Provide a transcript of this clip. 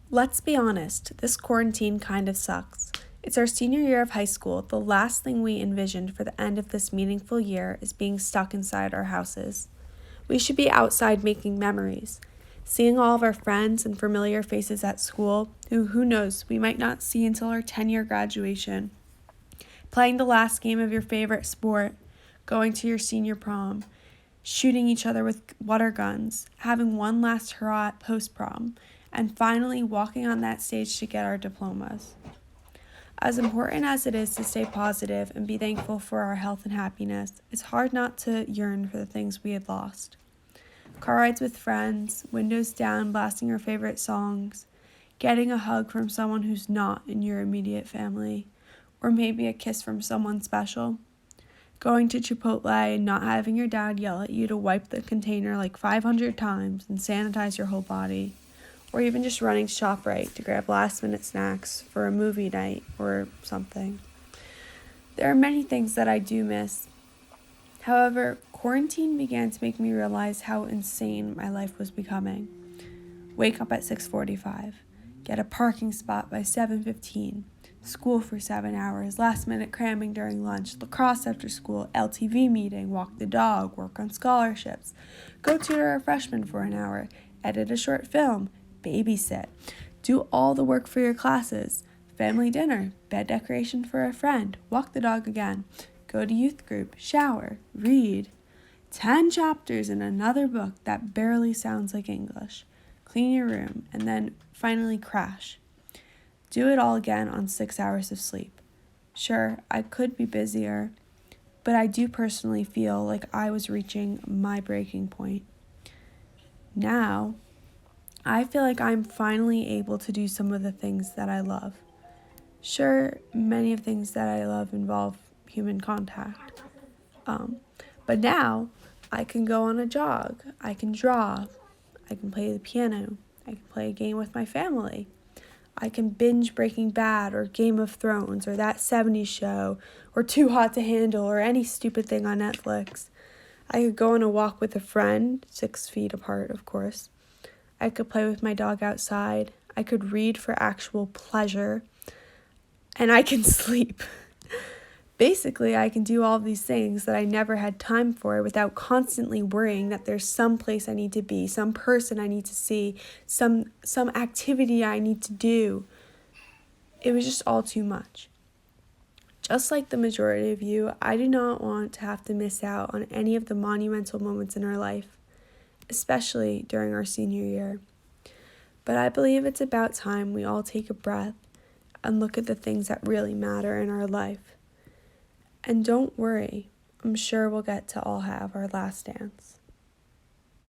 Let's be honest, this quarantine kind of sucks. It's our senior year of high school. The last thing we envisioned for the end of this meaningful year is being stuck inside our houses. We should be outside making memories, seeing all of our friends and familiar faces at school, who knows, we might not see until our 10-year graduation, playing the last game of your favorite sport, going to your senior prom, shooting each other with water guns, having one last hurrah at post-prom, and finally walking on that stage to get our diplomas. As important as it is to stay positive and be thankful for our health and happiness, it's hard not to yearn for the things we had lost. Car rides with friends, windows down blasting your favorite songs, getting a hug from someone who's not in your immediate family, or maybe a kiss from someone special. Going to Chipotle and not having your dad yell at you to wipe the container like 500 times and sanitize your whole body. Or even just running to ShopRite to grab last-minute snacks for a movie night or something. There are many things that I do miss. However, quarantine began to make me realize how insane my life was becoming. Wake up at 6:45, get a parking spot by 7:15, school for 7 hours, last-minute cramming during lunch, lacrosse after school, LTV meeting, walk the dog, work on scholarships, go tutor a freshman for an hour, edit a short film, babysit, do all the work for your classes, family dinner, bed decoration for a friend, walk the dog again, go to youth group, shower, read 10 chapters in another book that barely sounds like English, clean your room, and then finally crash. Do it all again on 6 hours of sleep. Sure, I could be busier, but I do personally feel like I was reaching my breaking point. Now, I feel like I'm finally able to do some of the things that I love. Sure, many of the things that I love involve human contact. But now I can go on a jog, I can draw, I can play the piano, I can play a game with my family. I can binge Breaking Bad or Game of Thrones or That 70s Show or Too Hot to Handle or any stupid thing on Netflix. I could go on a walk with a friend, 6 feet apart, of course. I could play with my dog outside. I could read for actual pleasure. And I can sleep. Basically, I can do all of these things that I never had time for without constantly worrying that there's some place I need to be, some person I need to see, some activity I need to do. It was just all too much. Just like the majority of you, I do not want to have to miss out on any of the monumental moments in our life, especially during our senior year. But I believe it's about time we all take a breath and look at the things that really matter in our life. And don't worry, I'm sure we'll get to all have our last dance.